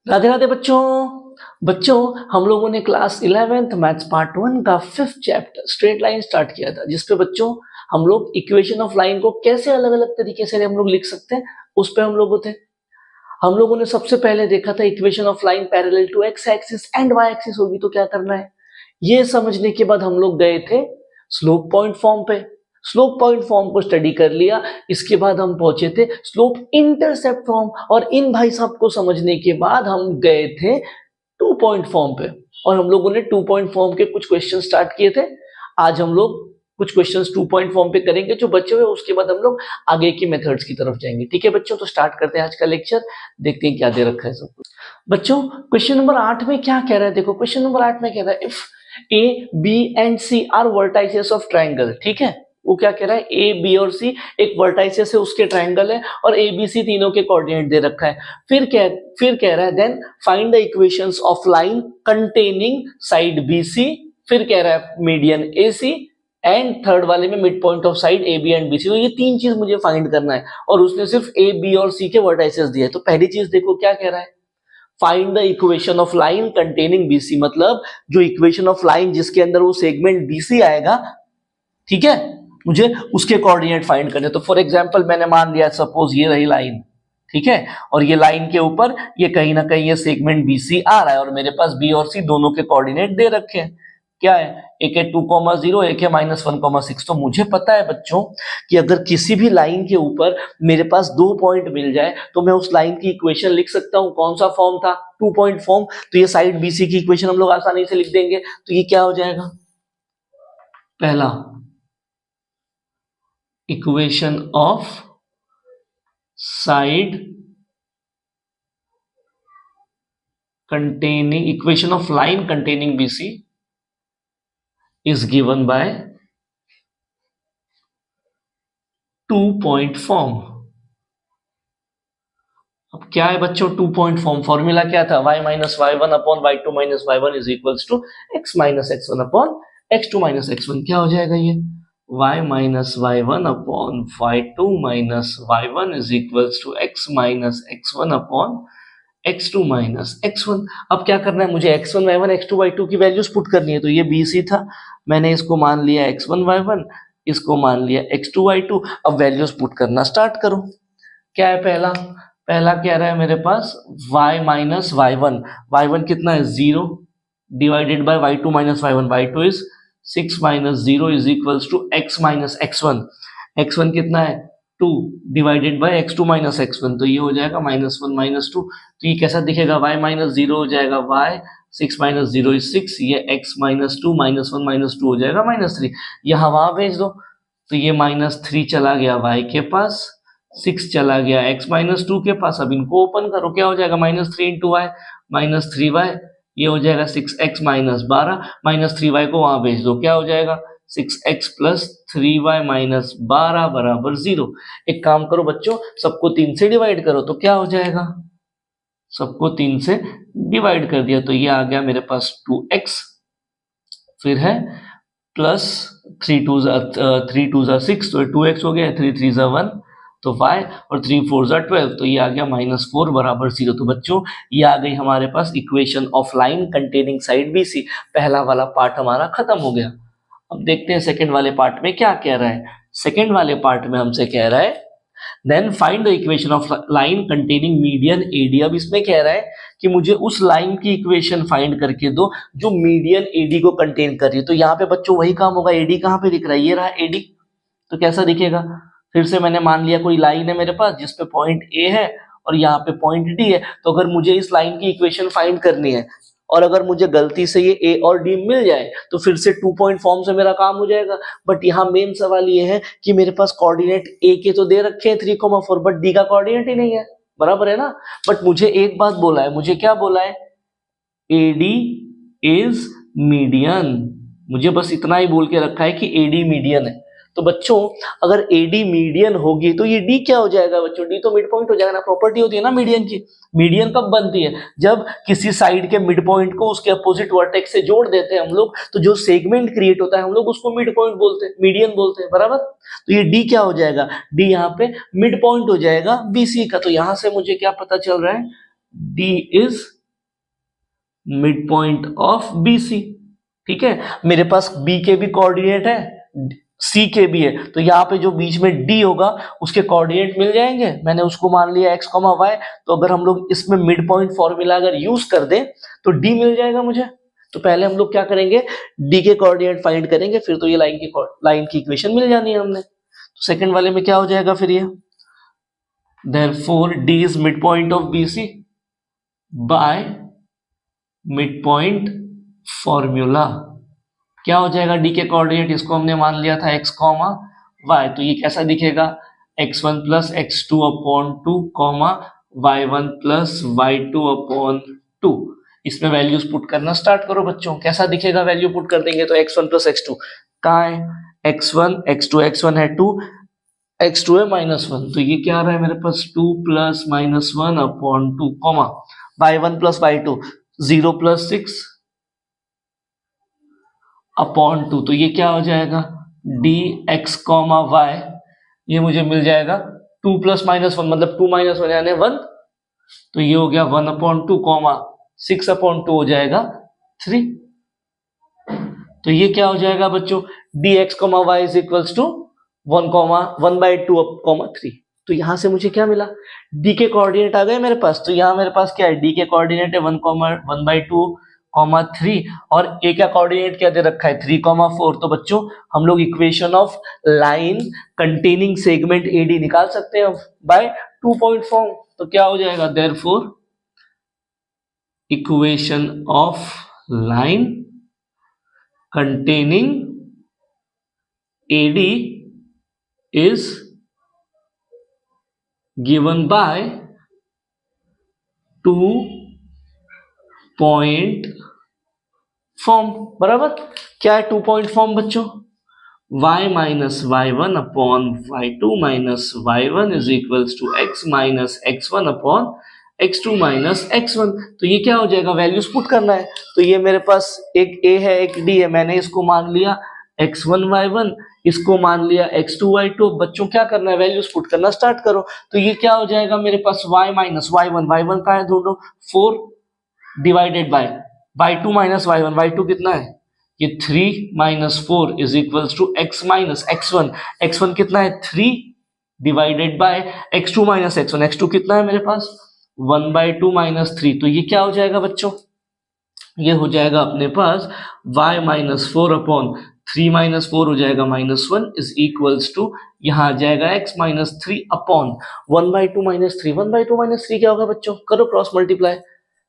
राधे राधे बच्चों। बच्चों, हम लोगों ने क्लास 11th मैथ्स पार्ट 1 का 5th chapter straight line start किया था, जिसपे बच्चों हम लोग इक्वेशन ऑफ लाइन को कैसे अलग अलग तरीके से हम लोग लिख सकते हैं उस पे हम लोग थे। हम लोगों ने सबसे पहले देखा था equation of line parallel to X axis and Y axis होगी तो क्या करना है, ये समझने के बाद हम लोग गए थे स्लोप पॉइंट फॉर्म पे। स्लोप पॉइंट फॉर्म को स्टडी कर लिया, इसके बाद हम पहुंचे थे स्लोप इंटरसेप्ट फॉर्म, और इन भाई साहब को समझने के बाद हम गए थे 2 पॉइंट फॉर्म पे, और हम लोगों ने 2 पॉइंट फॉर्म के कुछ क्वेश्चन स्टार्ट किए थे। आज हम लोग कुछ क्वेश्चंस 2 पॉइंट फॉर्म पे करेंगे जो बचे हुए, उसके बाद हम लोग आगे की मेथड्स की तरफ जाएंगे। ठीक है बच्चों, तो स्टार्ट करते हैं आज का लेक्चर। देखते हैं क्या दे रखा है सब कुछ। बच्चों, क्वेश्चन नंबर 8 में क्या कह रहा है, देखो क्वेश्चन नंबर 8 में कह रहा है if A B and C are vertices of triangle. ठीक है, वो क्या कह रहा है, ए बी और सी एक वर्टाइसेस है, उसके ट्राइंगल है, और ए बी सी तीनों के कोऑर्डिनेट दे रखा है। फिर कह रहा है then find the equations of line containing side B C. फिर कह रहा है median A C, and third वाले में mid point of side A B and B C. तो ये तीन चीज मुझे फाइंड करना है, और उसने सिर्फ ए बी और सी के वर्टाइसेस दिए। तो पहली चीज देखो क्या कह रहा है, find the equation of line containing BC, मतलब जो इक्वेशन ऑफ लाइन जिसके अंदर वो सेगमेंट बीसी आएगा, ठीक है, मुझे उसके कोऑर्डिनेट फाइंड करने। तो फॉर एग्जांपल मैंने मान लिया सपोज ये रही लाइन, ठीक है, और ये लाइन के ऊपर ये कहीं ना कहीं ये सेगमेंट बीसी आ रहा है, और मेरे पास बी और सी दोनों के कोऑर्डिनेट दे रखे हैं। क्या है, एक है 2,0, एक है -1,6। तो मुझे पता है बच्चों कि अगर किसी भी लाइन के ऊपर मेरे पास 2 पॉइंट मिल जाए तो मैं उस लाइन की इक्वेशन लिख सकता हूं। कौन सा फॉर्म था, 2 पॉइंट फॉर्म। तो ये साइड बीसी की इक्वेशन हम लोग आसानी से लिख देंगे। तो ये क्या हो जाएगा, पहला equation of side containing equation of line containing BC is given by 2 point form। अब क्या है बच्चों 2 पॉइंट फॉर्म, फॉर्मूला क्या था, y minus y1 upon y2 minus y1 is equals to x minus x1 upon x2 minus x1। क्या हो जाएगा ये, y minus y1 upon y2 minus y1 is equals to x minus x1 upon x2 minus x1। अब क्या करना है, मुझे x1 y1 x2 y2 की वैल्यूज पुट करनी है। तो ये BC था, मैंने इसको मान लिया x1 y1, इसको मान लिया x2 y2। अब वैल्यूज पुट करना स्टार्ट करो। क्या है, पहला क्या रहा है मेरे पास, y माइनस y1 कितना है 0 divided by y2 minus y1 is 6 minus 0 is equals to x minus x1 कितना है 2 divided bye x2 minus x1। तो ये हो जाएगा -1 -2। तो ये कैसा दिखेगा, y माइनस 0 हो जाएगा y, 6 माइनस 0 इज 6, ये x माइनस 2 -1 -2 हो जाएगा -3। यहाँ वहां भेज दो, तो ये -3 चला गया y के पास, 6 चला गया x माइनस 2 के पास। अब इनको ओपन करो, क्या हो जाएगा -3 इंटू वाई -3y, ये हो जाएगा 6x माइनस 12, -3y को वहां भेज दो, क्या हो जाएगा 6x प्लस 3y माइनस 12 बराबर 0। एक काम करो बच्चों, सबको 3 से डिवाइड करो, तो क्या हो जाएगा, सबको 3 से डिवाइड कर दिया तो ये आ गया मेरे पास 2x, फिर है प्लस 3 2 6, तो 2x हो गया, 3 3 1 तो 5, और 3 4 12, तो ये आ गया -4 बराबर 0। तो बच्चों ये आ गई हमारे पास equation of line containing side BC। पहला वाला पार्ट हमारा खत्म हो गया। अब देखते हैं सेकंड वाले पार्ट में क्या कह रहा है। सेकंड वाले पार्ट में हमसे कह रहा है then find the equation of line containing median AD। अब इसमें कह रहा है कि मुझे उस लाइन की इक्वेशन फाइंड करके दो जो मीडियन AD को कंटेन कर रही है। तो यहाँ पे बच्चों वही काम होगा, AD कहाँ पे दिख रहा है, ये रहा AD। तो कैसा दिखेगा, फिर से मैंने मान लिया कोई लाइन है मेरे पास जिसपे पॉइंट A है और यहाँ पे पॉइंट D है। तो अगर मुझे इस लाइन की इक्वेशन फाइंड करनी है, और अगर मुझे गलती से ये A और D मिल जाए तो फिर से 2 पॉइंट फॉर्म से मेरा काम हो जाएगा। बट यहाँ मेन सवाल ये है कि मेरे पास कोऑर्डिनेट A के तो दे रखे हैं 3,4, बट D का कोऑर्डिनेट ही नहीं है, बराबर है ना। बट मुझे एक बात बोला है, मुझे क्या बोला है, AD इज मीडियन। मुझे बस इतना ही बोल के रखा है कि AD मीडियन है। तो बच्चों अगर AD मीडियन होगी तो ये D क्या हो जाएगा बच्चों, D तो मिड पॉइंट हो जाएगा ना। प्रॉपर्टी होती है ना मीडियन की। मीडियन कब बनती है, जब किसी साइड के मिड पॉइंट को उसके अपोजिट वर्टेक्स से जोड़ देते हैं हम लोग, तो जो सेगमेंट क्रिएट होता है हम लोग उसको मिड पॉइंट बोलते हैं, मीडियन बोलते हैं, बराबर। तो ये D क्या हो जाएगा, D यहाँ पे मिड पॉइंट हो जाएगा BC का। तो यहाँ से मुझे क्या पता चल रहा है, D is mid point of B C. ठीक है, मेरे पास बी के भी कोऑर्डिनेट है, सी के भी है, तो यहाँ पे जो बीच में डी होगा उसके कोऑर्डिनेट मिल जाएंगे। मैंने उसको मान लिया x, y, तो अगर हम लोग इसमें मिड पॉइंट फॉर्मूला अगर यूज कर दें तो डी मिल जाएगा मुझे। तो पहले हम लोग क्या करेंगे, डी के कोऑर्डिनेट फाइंड करेंगे, फिर तो ये लाइन की इक्वेशन मिल जानी है हमने। तो सेकंड वाले में क्या हो जाएगा फिर ये, therefore D is mid point of B C by mid point formula. क्या हो जाएगा, डी के कोऑर्डिनेट इसको हमने मान लिया था x, y, तो ये कैसा दिखेगा, x1 plus x2 upon 2, y1 plus y2 upon 2। इसमें वैल्यूज पुट करना स्टार्ट करो बच्चों। कैसा दिखेगा, वैल्यू पुट कर देंगे तो x1 प्लस x2 कहाँ है, x1 x2, x1 है 2, x2 है -1, तो ये क्या आ रहा है मेरे पास 2 plus -1 upon 2, y1 plus y2 0 plus 6 upon 2, तो ये क्या हो जाएगा dx, y, ये मुझे मिल जाएगा 2 प्लस -1 मतलब 2 - 1 यानी 1, तो ये हो गया 1 अपॉन 2, 6 अपॉन 2 हो जाएगा 3। तो ये क्या हो जाएगा बच्चों, dx, y is equals to 1/2, 3। तो यहां से मुझे क्या मिला, d के कोऑर्डिनेट आ गए मेरे पास। तो यहाँ मेरे पास क्या है, d के कोऑर्डिनेट है 1/2, 3, और a का कोऑर्डिनेट क्या दे रखा है 3, 4। तो बच्चों हम लोग equation of line containing segment AD निकाल सकते हैं बाय 2 पॉइंट फॉर्म। तो क्या हो जाएगा, therefore equation of line containing AD is given by 2 point form. बराबर, क्या है 2 पॉइंट फॉर्म बच्चों, y minus y1 upon y2 minus y1 is equals to x minus x1 upon x2 minus x1। तो ये क्या हो जाएगा, वैल्यूज पुट करना है। तो ये मेरे पास एक a है एक d है, मैंने इसको मान लिया x1 y1, इसको मान लिया x2 y2। बच्चों क्या करना है, वैल्यूज पुट करना स्टार्ट करो। तो ये क्या हो जाएगा मेरे पास y माइनस y1, y1 का है ढूंढो 4 divided by 2 minus y1, y2 कितना है ये 3 minus 4 is equals to x minus x1, x1 कितना है 3 divided by x2 minus x1, x2 कितना है मेरे पास 1/2 माइनस 3। तो ये क्या हो जाएगा बच्चों, ये हो जाएगा अपने पास y माइनस 4 अपॉन 3 माइनस 4 हो जाएगा -1 इज इक्वल्स टू यहाँ आ जाएगा x minus 3 upon 1/2 minus 3। 1/2 minus 3 क्या होगा बच्चों, करो क्रॉस मल्टीप्लाई,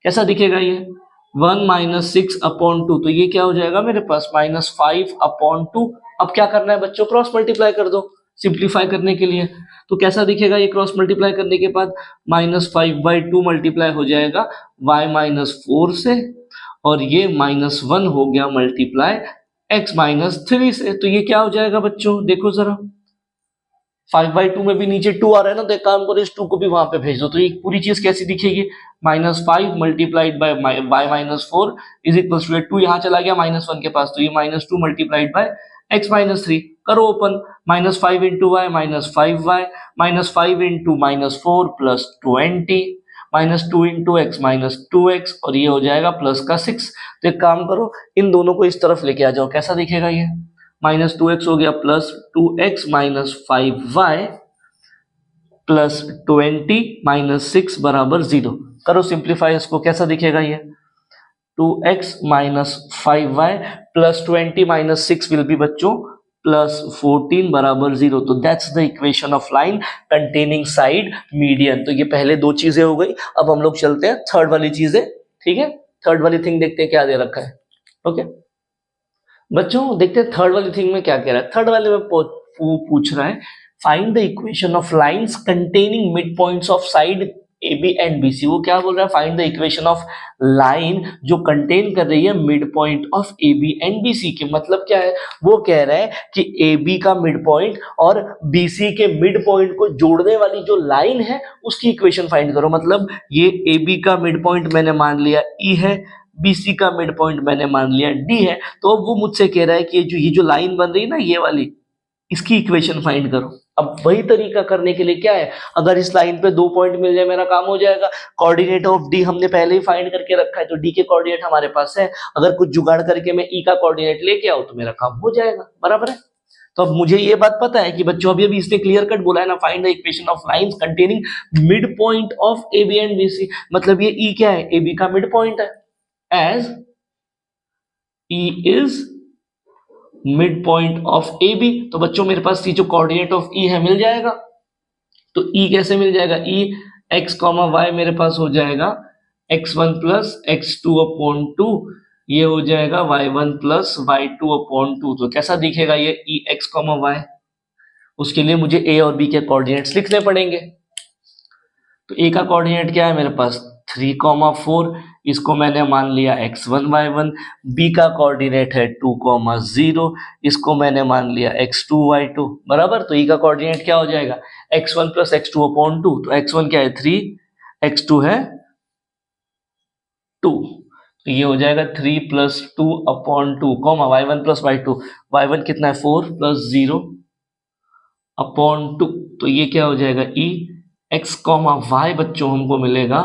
कैसा दिखेगा ये 1 माइनस 6 अपॉन 2। तो ये क्या हो जाएगा मेरे पास -5 अपॉन 2। अब क्या करना है बच्चों, क्रॉस मल्टीप्लाई कर दो सिंप्लीफाई करने के लिए। तो कैसा दिखेगा ये क्रॉस मल्टीप्लाई करने के बाद, -5/2 मल्टीप्लाई हो जाएगा y माइनस 4 से, और ये -1 हो गया मल्टीप्लाई x माइनस 3 से। तो ये क्या हो जाएगा बच्चों, देखो जरा 5/2 में भी नीचे 2 आ रहा है ना, तो एक काम करो इस 2 को भी वहां पे भेज दो। तो ये पूरी चीज कैसी दिखेगी, -5 multiplied by y minus 4 is equal to 2 यहाँ चला गया -1 के पास, तो ये -2 मल्टीप्लाइड बाय x माइनस 3, करो open, -5 into y minus 5y, -5 into -4 plus 20, -2 into x minus 2x, और ये हो जाएगा प्लस का 6। तो एक काम करो इन दोनों को इस तरफ लेके आ जाओ, कैसा दिखेगा ये -2x हो गया plus 2x minus 5y plus 20 minus 6 बराबर 0। करो सिंप्लीफाई इसको, कैसा दिखेगा ये 2x minus 5y plus 20 minus 6 will be बच्चों प्लस 14 बराबर 0। तो that's the equation of line containing side median. तो ये पहले दो चीजें हो गई, अब हम लोग चलते हैं थर्ड वाली चीजें। ठीक है, थर्ड वाली थिंग देखते हैं क्या दे रखा है। ओके बच्चों, देखते हैं थर्ड वाली थिंग में क्या कह रहा है। थर्ड वाले में पूछ रहा है find the equation of lines containing mid points of side AB and BC। वो क्या बोल रहा है, find the equation of line जो कंटेन कर रही है mid point of AB and BC के। मतलब क्या है, वो कह रहा है कि AB का मिड पॉइंट और BC के मिड पॉइंट को जोड़ने वाली जो लाइन है उसकी इक्वेशन फाइंड करो। मतलब ये AB का मिड पॉइंट मैंने मान लिया E है, BC का मिड पॉइंट मैंने मान लिया D है। तो अब वो मुझसे कह रहा है कि ये जो लाइन बन रही है ना, ये वाली इसकी इक्वेशन फाइंड करो। अब वही तरीका करने के लिए क्या है, अगर इस लाइन पे 2 पॉइंट मिल जाए मेरा काम हो जाएगा। कोऑर्डिनेट ऑफ डी हमने पहले ही फाइंड करके रखा है, तो डी के कोऑर्डिनेट हमारे पास है। अगर कुछ जुगाड़ करके मैं ई का कोऑर्डिनेट लेके आऊं तो मेरा काम हो जाएगा, बराबर है। तो अब मुझे ये बात पता है कि बच्चों अभी इसने क्लियर कट बोला है ना, find the equation of lines containing mid point of A B and B C. मतलब ये ई क्या है, ए बी का मिड पॉइंट है, as E is mid point of A B. तो बच्चों मेरे पास जो कोऑर्डिनेट ऑफ ई है मिल जाएगा। तो ई कैसे मिल जाएगा, ई एक्स कॉमा वाई मेरे पास हो जाएगा x1 प्लस x2 अपॉन 2, ये हो जाएगा y1 प्लस y2 अपॉन 2। तो कैसा दिखेगा ये ई एक्स कॉमा वाई। उसके लिए मुझे ए और बी के कोऑर्डिनेट्स लिखने पड़ेंगे। तो ए का कोऑर्डिनेट क्या है मेरे पास 3,4, इसको मैंने मान लिया x1 y1। बी का कोऑर्डिनेट है 2,0, इसको मैंने मान लिया x2 y2, बराबर। तो ई का कोऑर्डिनेट क्या हो जाएगा x1 प्लस x2 अपॉन 2। तो x1 क्या है 3, x2 है 2, तो ये हो जाएगा 3 plus 2 upon 2, comma y1 plus y2। y1 कितना है 4 प्लस 0 अपॉन 2। तो ये क्या हो जाएगा ई एक्स कॉमा वाई बच्चों हमको मिलेगा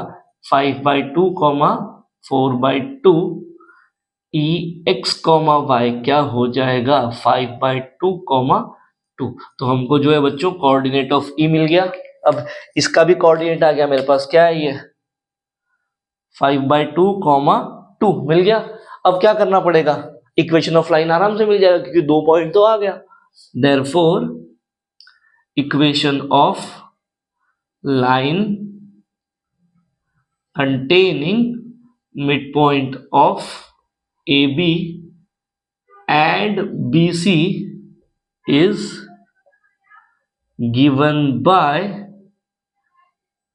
5/2 कॉमा 4/2। ई एक्स कॉमा वाई क्या हो जाएगा 5/2 कॉमा 2। तो हमको जो है बच्चों कोऑर्डिनेट ऑफ ई मिल गया। अब इसका भी कोऑर्डिनेट आ गया मेरे पास, क्या है ये 5/2 कॉमा 2 मिल गया। अब क्या करना पड़ेगा, इक्वेशन ऑफ लाइन आराम से मिल जाएगा क्योंकि 2 पॉइंट तो आ गया। Therefore equation of line containing midpoint of AB and BC is given by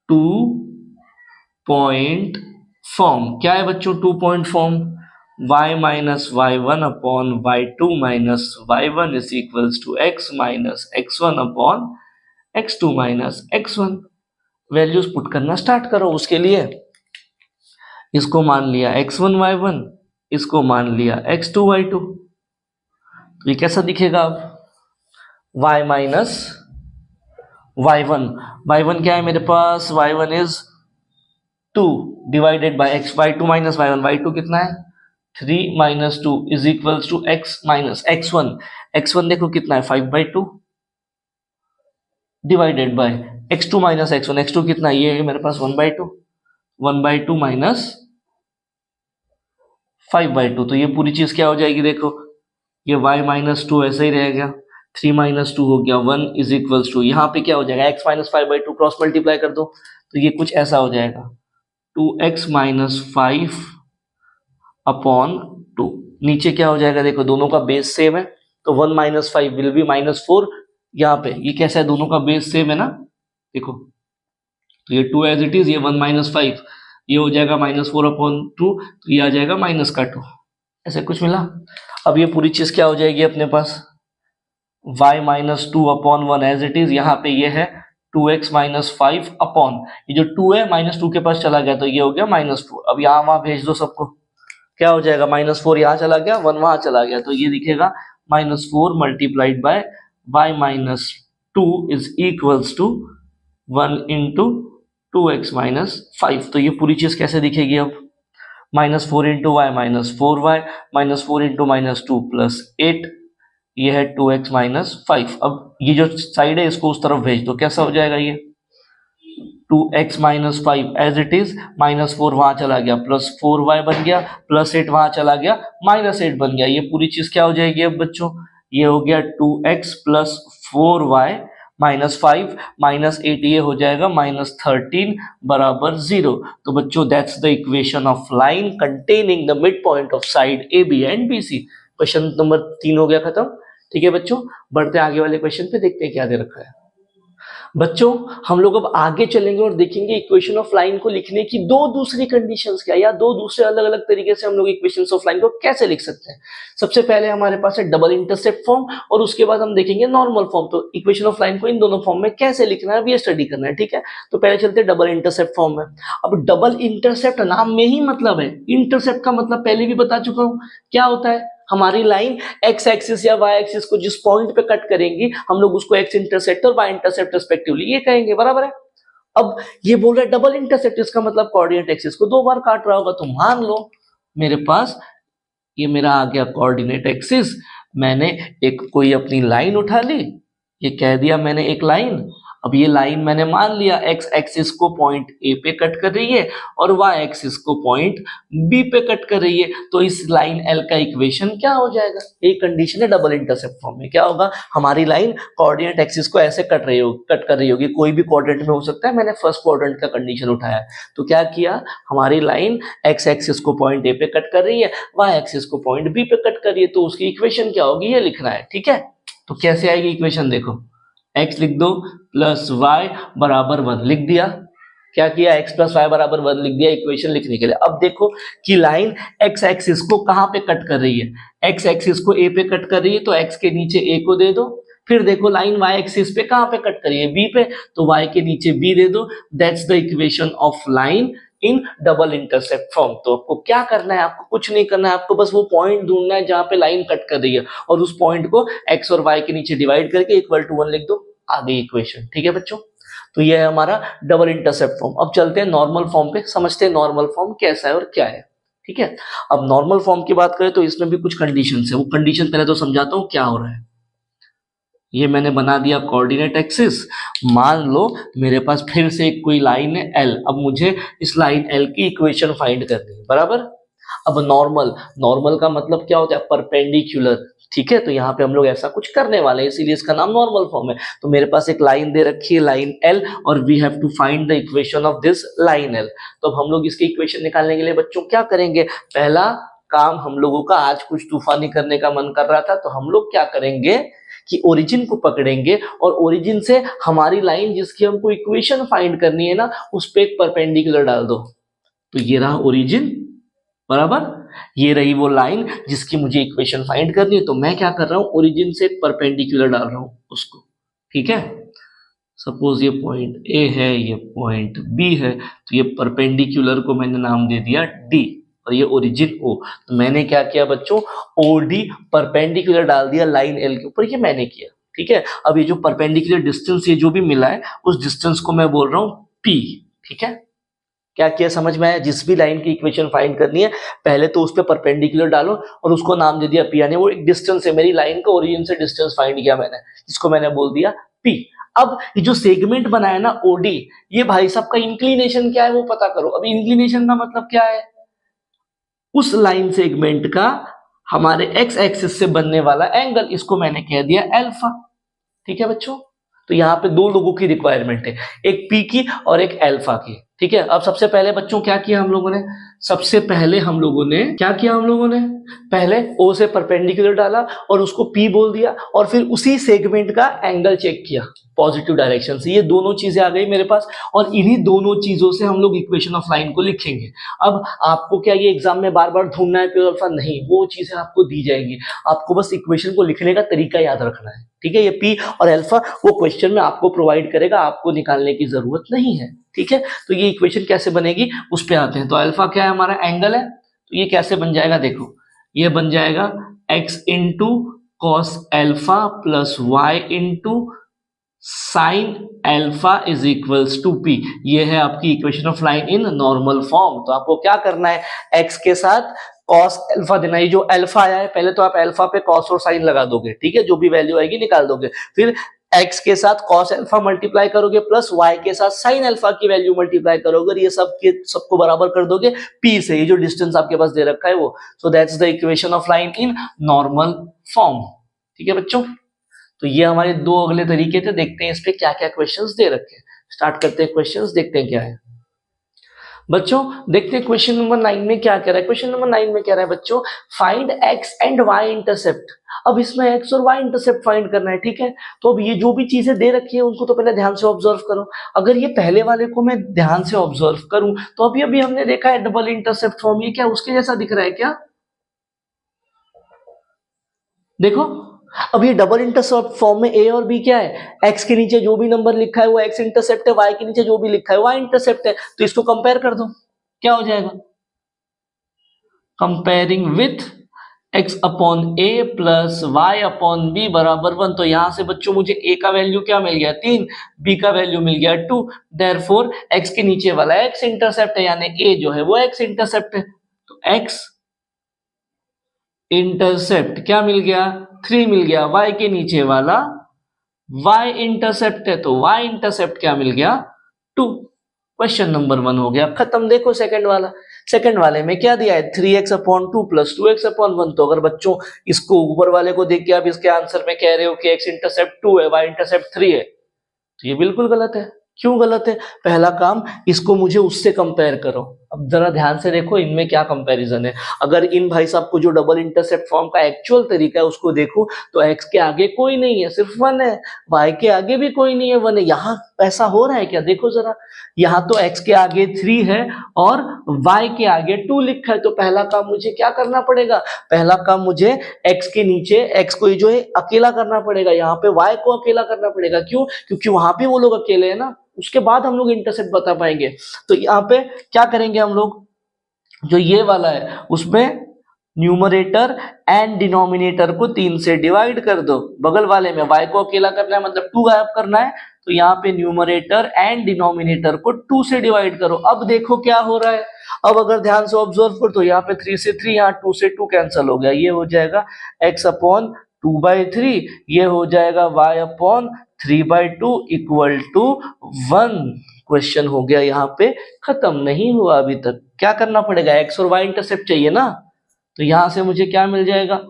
2-point form। क्या है बच्चों 2-point form, y minus y1 upon y2 minus y1 is equals to x minus x1 upon x2 minus x1। Values put करना start करो। उसके लिए इसको मान लिया x1 y1, इसको मान लिया x2 y2। तो ये कैसा दिखेगा अब y माइनस y1, y1 क्या है मेरे पास y1 is 2 divided by x, y2 minus y1, y2 कितना है 3 minus 2 is equals to x minus x1। x1 देखो कितना है 5/2 divided by x2 minus x1, x2 कितना है ये है मेरे पास 1/2, 1/2 माइनस 5/2। तो ये पूरी चीज क्या हो जाएगी, देखो ये y माइनस 2 ऐसे ही रहेगा, 3 माइनस 2 हो गया 1 इज इक्वल्स टू, यहाँ पे क्या हो जाएगा x माइनस 5/2 क्रॉस मल्टीप्लाई कर दो तो ये कुछ ऐसा हो जाएगा 2x माइनस 5 अपॉन 2। नीचे क्या हो जाएगा, देखो दोनों का बेस सेम है तो 1 माइनस 5 विल बी माइनस 4। यहाँ पे ये कैसा है, दोनों का बेस सेम है ना, देखो तो ये 2 एज इट इज, ये 1 माइनस 5, ये हो जाएगा माइनस 4 अपॉन 2, तो ये आ जाएगा माइनस का 2, ऐसे कुछ मिला। अब ये पूरी चीज क्या हो जाएगी अपने पास y minus 2 upon 1 as it is, यहाँ पे ये है 2x माइनस 5 अपॉन, ये जो 2 है माइनस 2 के पास चला गया तो ये हो गया माइनस 4। अब यहाँ वहां भेज दो सबको, क्या हो जाएगा माइनस 4 यहाँ चला गया 1 वहां चला गया, तो ये दिखेगा minus 4 multiplied by y minus 2 is equals to 1 into 2x minus 5। तो ये पूरी चीज कैसे दिखेगी अब, minus 4 into Y minus 4y minus 4 into minus 2 plus 8, ये है 2x माइनस 5। अब ये जो साइड है इसको उस तरफ भेज दो, कैसा हो जाएगा ये 2x minus 5 as it is, minus 4 वहां चला गया प्लस 4y बन गया, प्लस 8 वहां चला गया माइनस 8 बन गया। ये पूरी चीज क्या हो जाएगी अब बच्चों, ये हो गया 2x plus 4y minus 5 minus 8, ये हो जाएगा माइनस 13 बराबर 0। तो बच्चों that's the equation of line containing the mid point of side A B and B C. Question number 3 हो गया खत्म। ठीक है बच्चों, बढ़ते आगे वाले क्वेश्चन पे, देखते हैं क्या दे रखा है। बच्चों हम लोग अब आगे चलेंगे और देखेंगे इक्वेशन ऑफ लाइन को लिखने की दो दूसरी कंडीशंस क्या, या दो दूसरे अलग अलग तरीके से हम लोग इक्वेशन ऑफ लाइन को कैसे लिख सकते हैं। सबसे पहले हमारे पास है डबल इंटरसेप्ट फॉर्म और उसके बाद हम देखेंगे नॉर्मल फॉर्म। तो इक्वेशन ऑफ लाइन को इन दोनों फॉर्म में कैसे लिखना है ये स्टडी करना है। ठीक है, तो पहले चलते हैं डबल इंटरसेप्ट फॉर्म में। अब डबल इंटरसेप्ट नाम में ही मतलब है, इंटरसेप्ट का मतलब पहले भी बता चुका हूं क्या होता है, हमारी लाइन एक्स एक्सिस या वाई एक्सिस को जिस पॉइंट पे कट करेंगी हम लोग उसको एक्स इंटरसेप्ट और वाई इंटरसेप्ट रिस्पेक्टिवली ये कहेंगे, बराबर है। अब ये बोल रहा है डबल इंटरसेप्ट, इसका मतलब कोऑर्डिनेट एक्सिस को 2 बार काट रहा होगा। तो मान लो मेरे पास ये मेरा आ गया कोऑर्डिनेट एक्सिस, मैंने एक कोई अपनी लाइन उठा ली, ये कह दिया मैंने एक लाइन। अब ये लाइन मैंने मान लिया एक्स एक्सिस को पॉइंट ए पे कट कर रही है और वाई एक्सिस को पॉइंट बी पे कट कर रही है, तो इस लाइन एल का इक्वेशन क्या हो जाएगा? एक कंडीशन है डबल इंटरसेप्ट फॉर्म में, क्या होगा? हमारी लाइन कोऑर्डिनेट एक्सिस को ऐसे कट कर रही होगी, कोई भी कोऑर्डिनेट में हो सकता है, मैंने फर्स्ट कोऑर्डिनेट का कंडीशन उठाया। तो क्या किया, हमारी लाइन एक्स एक्सिस को पॉइंट ए पे कट कर रही है, वाई एक्सिस को पॉइंट बी पे कट कर रही है, तो उसकी इक्वेशन क्या होगी ये लिखना है, ठीक है। तो कैसे आएगी इक्वेशन, देखो x लिख दो प्लस y बराबर 1 लिख दिया। क्या किया, x प्लस वाई बराबर 1 लिख दिया इक्वेशन लिखने के लिए। अब देखो कि लाइन x एक्सिस को कहां पे कट कर रही है, x एक्सिस को a पे कट कर रही है, तो x के नीचे a को दे दो। फिर देखो लाइन y एक्सिस पे कहां पे कट कर रही है, b पे, तो y के नीचे b दे दो। That's the equation of line in double intercept form. तो आपको क्या करना है, आपको कुछ नहीं करना है, आपको बस वो पॉइंट ढूंढना है जहां पे लाइन कट कर रही है और उस पॉइंट को x और y के नीचे डिवाइड करके इक्वल टू 1 लिख दो, आ गई इक्वेशन, ठीक है बच्चों। तो ये है हमारा डबल इंटरसेप्ट फॉर्म। अब चलते हैं नॉर्मल फॉर्म पे, समझते हैं नॉर्मल फॉर्म कैसा है और क्या है, ठीक है। अब नॉर्मल फॉर्म की बात करें तो इसमें भी कुछ कंडीशन है, वो कंडीशन पहले तो समझाता हूं क्या हो रहा है। ये मैंने बना दिया कोऑर्डिनेट एक्सिस, मान लो मेरे पास फिर से एक कोई लाइन है L, अब मुझे इस लाइन L की इक्वेशन फाइंड करनी है, बराबर। अब नॉर्मल का मतलब क्या होता है, परपेंडिकुलर, ठीक है। तो यहाँ पे हम लोग ऐसा कुछ करने वाले हैं, इसीलिए इसका नाम नॉर्मल फॉर्म है। तो मेरे पास एक लाइन दे रखी है लाइन L और we have to find the equation of this line L। तो अब हम लोग इसकी इक्वेशन निकालने के लिए बच्चों क्या करेंगे, पहला काम हम लोगों का, आज कुछ तूफानी करने का मन कर रहा था, तो हम लोग क्या करेंगे कि ओरिजिन को पकड़ेंगे और ओरिजिन से हमारी लाइन जिसकी हमको इक्वेशन फाइंड करनी है ना, उस पे एक परपेंडिकुलर डाल दो। तो ये रहा ओरिजिन, बराबर, ये रही वो लाइन जिसकी मुझे इक्वेशन फाइंड करनी है। तो मैं क्या कर रहा हूं, ओरिजिन से परपेंडिकुलर डाल रहा हूं उसको, ठीक है। सपोज ये पॉइंट ए है, ये पॉइंट बी है, तो ये परपेंडिकुलर को मैंने नाम दे दिया डी और ये ओरिजिन ओ। तो मैंने क्या किया बच्चों, ओडी परपेंडिकुलर डाल दिया लाइन एल के ऊपर, ये मैंने किया, ठीक है। अब ये जो परपेंडिकुलर डिस्टेंस ये जो भी मिला है उस डिस्टेंस को मैं बोल रहा हूं पी, ठीक है। क्या किया समझ में आया, जिस भी लाइन की इक्वेशन फाइंड करनी है पहले तो उस पर परपेंडिकुलर डालो और उसको नाम दे दिया पी, यानी वो एक डिस्टेंस है, मेरी लाइन का ओरिजिन से डिस्टेंस फाइंड किया मैंने, जिसको मैंने बोल दिया पी। अब ये जो सेगमेंट बनाया ना ओडी, ये भाई साहब का इंक्लिनेशन क्या है वो पता करो। अब इंक्लिनेशन का मतलब क्या है, उस लाइन सेगमेंट का हमारे एक्स एक्सिस से बनने वाला एंगल, इसको मैंने कह दिया अल्फा, ठीक है बच्चों। तो यहाँ पे 2 लोगों की रिक्वायरमेंट है, एक पी की और एक अल्फा की, ठीक है। अब सबसे पहले बच्चों क्या किया हम लोगों ने, सबसे पहले हम लोगों ने क्या किया, हम लोगों ने पहले ओ से परपेंडिकुलर डाला और उसको पी बोल दिया और फिर उसी सेगमेंट का एंगल चेक किया पॉजिटिव डायरेक्शन से। ये दोनों चीजें आ गई मेरे पास और इन्हीं दोनों चीजों से हम लोग इक्वेशन ऑफ लाइन को लिखेंगे। अब आपको क्या ये एग्जाम में बार बार ढूंढना है पी और अल्फा, नहीं, वो चीजें आपको दी जाएंगी, आपको बस इक्वेशन को लिखने का तरीका याद रखना है, ठीक है। ये पी और अल्फा वो क्वेश्चन में आपको प्रोवाइड करेगा, आपको निकालने की जरूरत नहीं है, ठीक है। तो ये इक्वेशन कैसे बनेगी उस पे आते हैं। तो अल्फा क्या है, हमारा एंगल है, तो ये कैसे बन जाएगा, देखो ये बन जाएगा x into cos alpha plus y into sine alpha is equals to P. ये है आपकी equation of line in normal form. तो आपको क्या करना है, x के साथ कॉस एल्फा देना है, जो अल्फा आया है पहले तो आप अल्फा पे कॉस और साइन लगा दोगे, ठीक है, जो भी वैल्यू आएगी निकाल दोगे, फिर x के साथ cos अल्फा मल्टीप्लाई करोगे प्लस y के साथ sin अल्फा की वैल्यू मल्टीप्लाई करोगे, ये सब के सबको बराबर कर दोगे p से, ये जो डिस्टेंस आपके पास दे रखा है वो। So that's the equation of line in normal form, ठीक है बच्चों। तो ये हमारे 2 अगले तरीके थे, देखते हैं इस पे क्या क्या क्वेश्चंस दे रखे हैं। स्टार्ट करते हैं क्वेश्चंस, देखते हैं क्या है बच्चों। देखते हैं क्वेश्चन नंबर 9 में क्या कह रहा है। क्वेश्चन नंबर 9 में कह रहा है बच्चों, find x and y intercept. अब इसमें x और y इंटरसेप्ट फाइंड करना है, ठीक है। तो अब ये जो भी चीजें दे रखी है उनको तो पहले ध्यान से ऑब्जर्व करो। अगर ये पहले वाले को मैं ध्यान से ऑब्जर्व करूं तो अभी अभी हमने देखा है डबल इंटरसेप्ट फॉर्म, ये क्या उसके जैसा दिख रहा है क्या, देखो अब ये डबल इंटरसेप्ट फॉर्म में ए और बी क्या है, x के नीचे जो भी नंबर लिखा है वो x इंटरसेप्ट है, y के नीचे जो भी लिखा है y इंटरसेप्ट है। तो इसको कंपेयर कर दो, क्या हो जाएगा, comparing with x upon A plus Y upon B बराबर 1। तो यहां से बच्चों मुझे a का वैल्यू क्या मिल गया 3, b का वैल्यू मिल गया 2। देयरफॉर x के नीचे वाला x इंटरसेप्ट है, यानी a जो है वो x इंटरसेप्ट है। तो x इंटरसेप्ट क्या मिल गया 3 मिल गया, y के नीचे वाला y इंटरसेप्ट है, तो y इंटरसेप्ट क्या मिल गया 2। क्वेश्चन नंबर 1 हो गया खत्म। देखो सेकंड वाला, सेकंड वाले में क्या दिया है 3x upon 2 plus 2x upon 1। तो अगर बच्चों इसको ऊपर वाले को देख के आप इसके आंसर में कह रहे हो कि x इंटरसेप्ट 2 है, y इंटरसेप्ट 3 है, तो ये बिल्कुल गलत है। क्यों गलत है? पहला काम, इसको मुझे उससे कंपेयर करो। अब जरा ध्यान से देखो इनमें क्या कंपैरिजन है। अगर इन भाई साहब को जो डबल इंटरसेप्ट फॉर्म का एक्चुअल तरीका है उसको देखो तो x के आगे कोई नहीं है, सिर्फ 1 है, y के आगे भी कोई नहीं है, 1 है। यहाँ ऐसा हो रहा है क्या? देखो जरा, यहाँ तो x के आगे 3 है और y के आगे 2 लिखा है। तो पहला काम मुझे क्या करना पड़ेगा? पहला काम मुझे x के नीचे x को जो है अकेला करना पड़ेगा, यहाँ पे y को अकेला करना पड़ेगा। क्यों? क्योंकि वहां पे वो लोग अकेले है ना, उसके बाद हम लोग इंटरसेप्ट बता पाएंगे। तो यहाँ पे क्या करेंगे हम लोग, जो ये वाला है उसमें न्यूमरेटर एंड डिनोमिनेटर को 3 से डिवाइड कर दो। बगल वाले में y को अकेला करना है, मतलब 2 गायब करना है, तो यहाँ पे न्यूमरेटर एंड डिनोमिनेटर को 2 से डिवाइड करो। अब देखो क्या हो रहा है। अब अगर ध्यान से ऑब्जर्व करो तो यहाँ पे 3 से 3, यहाँ 2 से 2 कैंसिल हो गया, ये हो जाएगा x अपॉन 2/3, ये हो जाएगा y upon 3/2 equal to 1। Question हो गया यहाँ पे खत्म। नहीं हुआ अभी तक, क्या करना पड़ेगा, x और y इंटरसेप्ट चाहिए ना, तो यहां से मुझे क्या मिल जाएगा,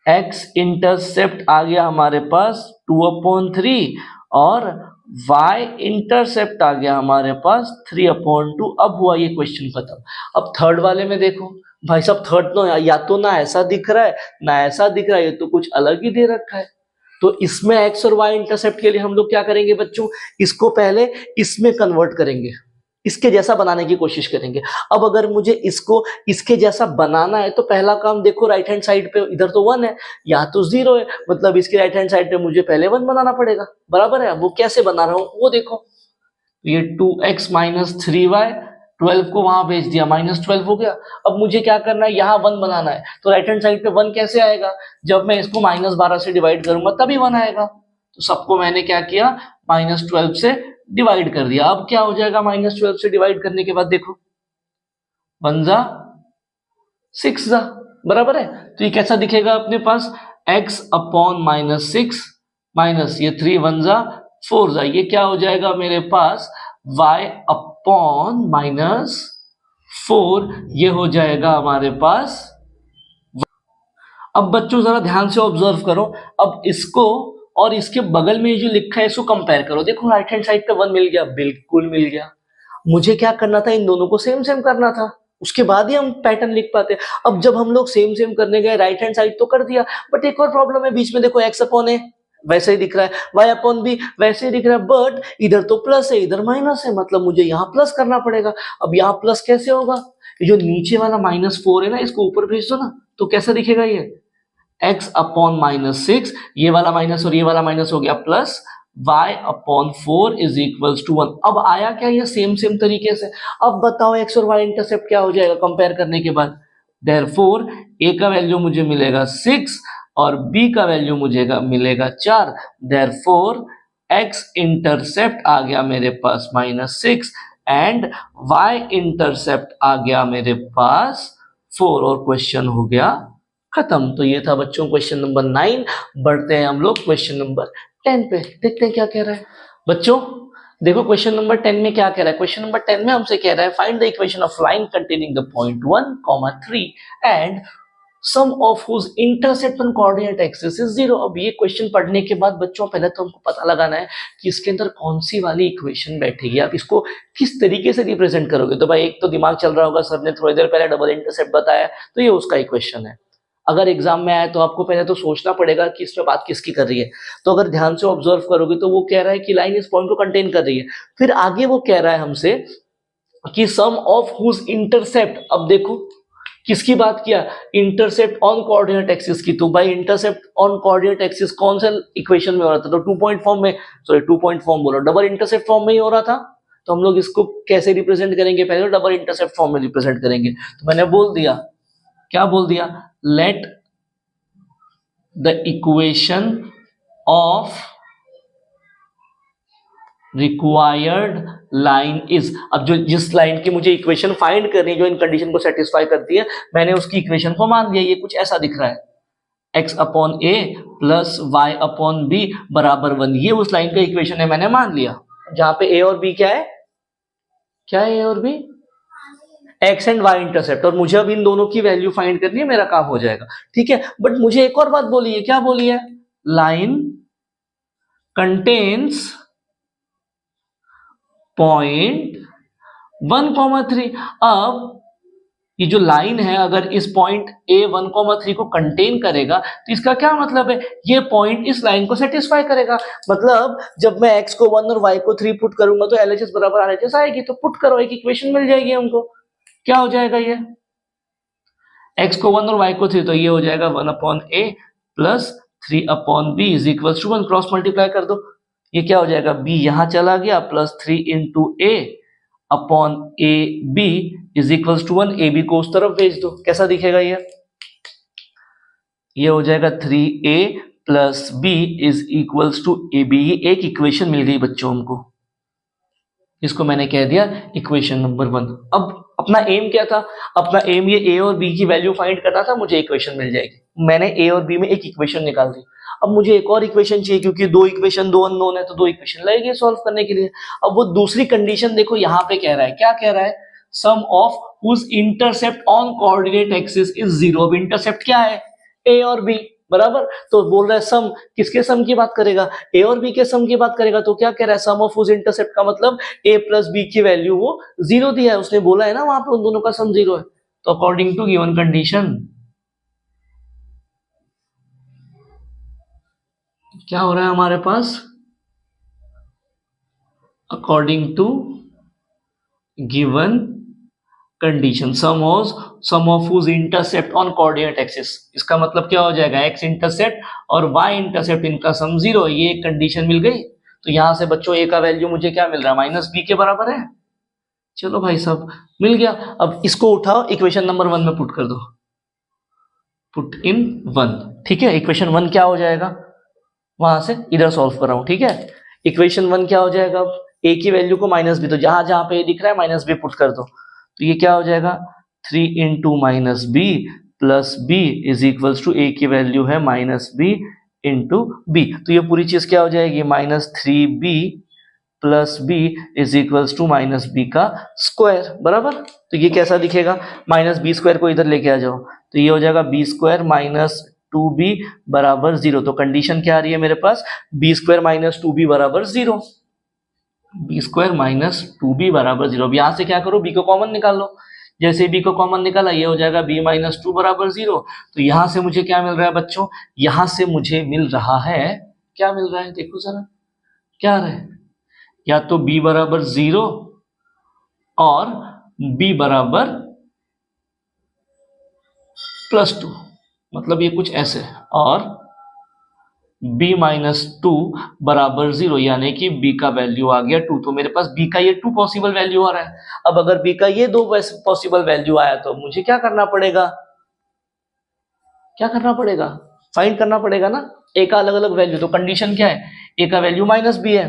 x इंटरसेप्ट आ गया हमारे पास 2/3 और y इंटरसेप्ट आ गया हमारे पास 3/2। अब हुआ ये क्वेश्चन खत्म। अब थर्ड वाले में देखो भाई साहब, थर्ड तो या तो ना ऐसा दिख रहा है ना ऐसा दिख रहा है, ये तो कुछ अलग ही दे रखा है। तो इसमें x और y इंटरसेप्ट के लिए हम लोग क्या करेंगे बच्चों, इसको पहले इसमें कन्वर्ट करेंगे, इसके जैसा बनाने की कोशिश करेंगे। अब अगर मुझे इसको इसके जैसा बनाना है तो पहला काम देखो, राइट हैंड साइड पे इधर तो 1 है, यहाँ तो 0 है, मतलब इसके राइट हैंड साइड पे मुझे पहले 1 बनाना पड़ेगा, बराबर है। वो कैसे बना रहा हूं वो देखो, ये 2x माइनस 3y, 12 को वहां भेज दिया, -12 हो गया। अब मुझे क्या करना है, यहाँ 1 बनाना है, तो राइट हैंड साइड पे 1 कैसे आएगा, जब मैं इसको -12 से डिवाइड करूंगा तभी 1 आएगा। तो सबको मैंने क्या किया, -12 से डिवाइड कर दिया। अब क्या हो जाएगा, -12 से डिवाइड करने के बाद देखो 1 जा 6 जा, बराबर है। तो ये कैसा दिखेगा अपने पास, x अपॉन -6 माइनस ये 3 1 जा 4 जा, ये क्या हो जाएगा मेरे पास y अपॉन -4, ये हो जाएगा हमारे पास। अब बच्चों जरा ध्यान से ऑब्जर्व करो, अब इसको और इसके बगल में जो लिखा है इसको कंपेयर करो। देखो राइट हैंड साइड पे 1 मिल गया, बिल्कुल मिल गया। मुझे क्या करना था, इन दोनों को सेम सेम करना था, उसके बाद ही हम पैटर्न लिख पाते। अब जब हम लोग सेम सेम करने गए, राइट हैंड साइड तो कर दिया, बट एक और प्रॉब्लम है बीच में, देखो x अपॉन ए वैसे ही दिख रहा है, y अपॉन बी वैसे ही दिख रहा है, बट इधर तो प्लस है इधर माइनस है, मतलब मुझे यहाँ प्लस करना पड़ेगा। अब यहाँ प्लस कैसे होगा, ये जो नीचे वाला -4 है ना, इसको ऊपर भेज दो ना, तो कैसा दिखेगा ये x अपॉन -6, ये वाला माइनस और ये वाला माइनस हो गया, plus y upon 4 is equals to 1। अब आया क्या, ये सेम सेम तरीके से। अब बताओ x और y इंटरसेप्ट क्या हो जाएगा कंपेयर करने के बाद, देयरफॉर a का वैल्यू मुझे मिलेगा 6 और b का वैल्यू मुझे मिलेगा 4, देयरफॉर x इंटरसेप्ट आ गया मेरे पास -6 एंड y इंटरसेप्ट आ गया मेरे पास 4, और क्वेश्चन हो गया खत्म। तो ये था बच्चों क्वेश्चन नंबर 9। बढ़ते हैं हम लोग क्वेश्चन नंबर 10 पे, देखते हैं क्या कह रहा है बच्चों। देखो क्वेश्चन नंबर 10 में क्या कह रहा है, क्वेश्चन नंबर 10 में हमसे कह रहा है find the equation of line containing the point 1, 3 and sum of whose intercept on coordinate axis is 0। अब ये क्वेश्चन पढ़ने के बाद बच्चों पहले तो हमको पता लगाना है कि इसके अंदर कौन सी वाली इक्वेशन बैठेगी, आप इसको किस तरीके से रिप्रेजेंट करोगे। तो भाई एक तो दिमाग चल रहा होगा, सर ने थोड़ी देर पहले डबल इंटरसेप्ट बताया, तो ये उसका इक्वेशन है। अगर एग्जाम में आए तो आपको पहले तो सोचना पड़ेगा कि इसमें बात किसकी कर रही है। तो अगर ध्यान से ऑब्जर्व करोगे तो वो कह रहा है कि लाइन इस पॉइंट को कंटेन कर रही है। फिर आगे वो कह रहा है हमसे कि सम ऑफ हुज इंटरसेप्ट, अब देखो किसकी बात किया, इंटरसेप्ट ऑन कोऑर्डिनेट एक्सिस की। तो भाई इंटरसेप्ट ऑन कोऑर्डिनेट एक्सिस कौन सा इक्वेशन में हो रहा था, तो 2 पॉइंट फॉर्म में, सॉरी 2 पॉइंट फॉर्म बोला, डबल इंटरसेप्ट फॉर्म में ही हो रहा था। तो हम लोग इसको कैसे रिप्रेजेंट करेंगे, पहले तो डबल इंटरसेप्ट फॉर्म में रिप्रेजेंट करेंगे। तो मैंने बोल दिया, क्या बोल दिया, let the equation of required line is. अब जो जिस लाइन की मुझे इक्वेशन फाइंड करनी है, जो इन कंडीशन को सेटिस्फाई करती है, मैंने उसकी इक्वेशन को मान लिया। ये कुछ ऐसा दिख रहा है, x upon A plus Y upon B बराबर 1। ये उस लाइन का इक्वेशन है, मैंने मान लिया। जहां पे ए और बी क्या है, क्या है ए और B, X and Y intercept, और मुझे अब इन दोनों की वैल्यू फाइंड करनी है, मेरा काम हो जाएगा। ठीक है, बट मुझे एक और बात बोली है। क्या बोली है? Line contains point 1,3। अब ये जो लाइन है, अगर इस पॉइंट ए 1,3 को कंटेन करेगा तो इसका क्या मतलब है? ये पॉइंट इस लाइन को सेटिस्फाई करेगा। मतलब जब मैं x को 1 और y को 3 पुट करूंगा तो LHS बराबर RHS आएगी। तो पुट करो, एक इक्वेशन मिल जाएगी हमको। क्या हो जाएगा ये? x को 1 और y को 3, तो ये हो जाएगा 1/a plus 3/b is equal to 1। Cross multiply कर दो, ये क्या हो जाएगा? b यहां चला गया, plus 3 into a upon A B is equal to 1। A B को उस तरफ भेज दो, कैसा दिखेगा ये? ये हो जाएगा 3a plus b is equal to a b. ये एक इक्वेशन मिल गई बच्चों हमको, इसको मैंने कह दिया इक्वेशन नंबर 1। अब अपना एम क्या था? अपना एम ये a और b की वैल्यू फाइंड करना था, मुझे इक्वेशन मिल जाएगी। मैंने a और b में एक इक्वेशन निकाल दी। अब मुझे एक और इक्वेशन चाहिए, क्योंकि दो इक्वेशन, दो अननोन है, तो दो इक्वेशन लगेगी सॉल्व करने के लिए। अब वो दूसरी कंडीशन देखो, यहां पे कह रहा है, क्या कह रहा है? Sum of whose intercept on coordinate axis is 0। अब इंटरसेप्ट क्या है? a और b, बराबर। तो बोल रहा है सम, किसके सम की बात करेगा? a और b के सम की बात करेगा। तो क्या कह रहा है? सम ऑफ हुज इंटरसेप्ट का मतलब a प्लस b की वैल्यू वो 0 दिया है, उसने बोला है ना वहां पे उन दोनों का सम 0 है। तो अकॉर्डिंग टू गिवन कंडीशन क्या हो रहा है हमारे पास? According to given condition sum of whose intercept on coordinate axis, इसका मतलब क्या हो जाएगा? x इंटरसेप्ट और y इंटरसेप्ट, इनका सम 0 है। ये एक कंडीशन मिल गई। तो यहां से बच्चों a का वैल्यू मुझे क्या मिल रहा है? माइनस b के बराबर है। चलो भाई साहब, मिल गया। अब इसको उठाओ, इक्वेशन नंबर 1 में पुट कर दो, पुट इन 1। ठीक है, इक्वेशन 1 क्या हो जाएगा? वहां से इधर सॉल्व कर रहा हूं। ठीक है, इक्वेशन 1 क्या हो जाएगा? अब a की वैल्यू को माइनस b, तो जहां जहां पे a दिख रहा है माइनस b पुट कर दो। तो ये क्या हो जाएगा? 3 into minus b plus b is equal to a की वैल्यू है माइनस b इंटू बी। तो ये पूरी चीज क्या हो जाएगी? Minus 3b plus b is equal to minus b का स्क्वायर, बराबर। तो ये कैसा दिखेगा? माइनस बी स्क्वायर को इधर लेके आ जाओ, तो ये हो जाएगा b स्क्वायर माइनस 2b बराबर 0। तो कंडीशन क्या आ रही है मेरे पास? b स्क्वायर माइनस 2b बराबर 0। b स्क्वायर माइनस 2b बराबर 0। अब यहां से क्या करो? b को कॉमन निकाल लो। जैसे b को कॉमन निकाला, ये हो जाएगा b माइनस 2 बराबर 0। तो यहां से मुझे क्या मिल रहा है बच्चों? यहां से मुझे मिल रहा है, क्या मिल रहा है? देखो जरा, क्या आ रहा है? या तो b बराबर 0 और b बराबर +2, मतलब ये कुछ ऐसे, और b माइनस 2 बराबर 0, यानी कि b का वैल्यू आ गया 2। तो मेरे पास b का ये 2 पॉसिबल वैल्यू आ रहा है। अब अगर b का ये 2 पॉसिबल वैल्यू आया तो मुझे क्या करना पड़ेगा? क्या करना पड़ेगा? फाइंड करना पड़ेगा ना a का अलग अलग वैल्यू। तो कंडीशन क्या है? a का वैल्यू माइनस b है,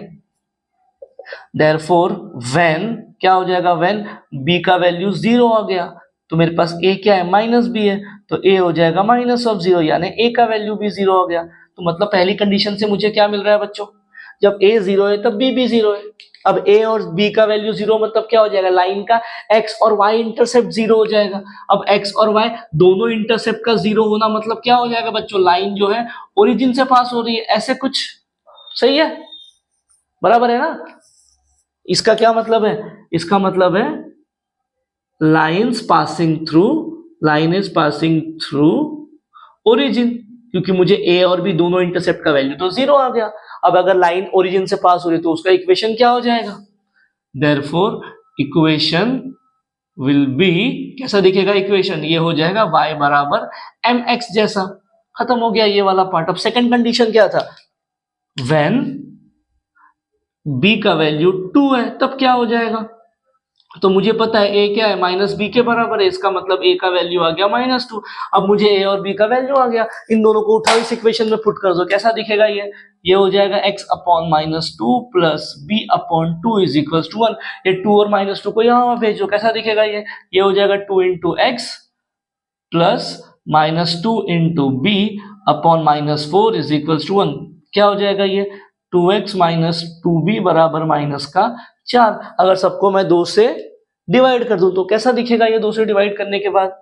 देयरफॉर व्हेन क्या हो जाएगा? व्हेन b का वैल्यू 0 आ गया, तो मेरे पास a क्या है? माइनस b है, तो a हो जाएगा माइनस ऑफ 0, यानी a का वैल्यू भी 0 हो गया। तो मतलब पहली कंडीशन से मुझे क्या मिल रहा है बच्चों? जब a 0 है तब b भी 0 है। अब a और b का वैल्यू 0 मतलब क्या हो जाएगा? लाइन का x और y इंटरसेप्ट 0 हो जाएगा। अब x और y दोनों इंटरसेप्ट का 0 होना मतलब क्या हो जाएगा बच्चों? लाइन जो है ओरिजिन से पास हो रही है, ऐसे कुछ। सही है, बराबर है ना? इसका क्या मतलब है? इसका मतलब है line is passing through origin, क्योंकि मुझे a और b दोनों इंटरसेप्ट का वैल्यू तो 0 आ गया। अब अगर लाइन ओरिजिन से पास हो रही तो उसका इक्वेशन क्या हो जाएगा? देयरफॉर इक्वेशन विल बी, कैसा दिखेगा इक्वेशन? ये हो जाएगा y बराबर mx जैसा। खत्म हो गया ये वाला पार्ट। अब सेकंड कंडीशन क्या था? व्हेन b का वैल्यू 2 है तब क्या हो जाएगा? तो मुझे पता है a क्या है, माइनस बी के बराबर है, इसका मतलब a का वैल्यू आ गया -2। अब मुझे a और b का वैल्यू आ गया, इन दोनों को उठाओ इस इक्वेशन में पुट कर दो, कैसा दिखेगा ये हो जाएगा x upon -2 plus b upon 2 is equal to 1। ये 2 और -2 को यहाँ भेजो, कैसा दिखेगा ये हो जाएगा 2 into x plus -2 into b upon -4 is equal to 1। क्या हो जाएगा ये 2x माइनस 2b बराबर -4। अगर सबको मैं 2 से डिवाइड कर दूं तो कैसा दिखेगा ये 2 से डिवाइड करने के बाद,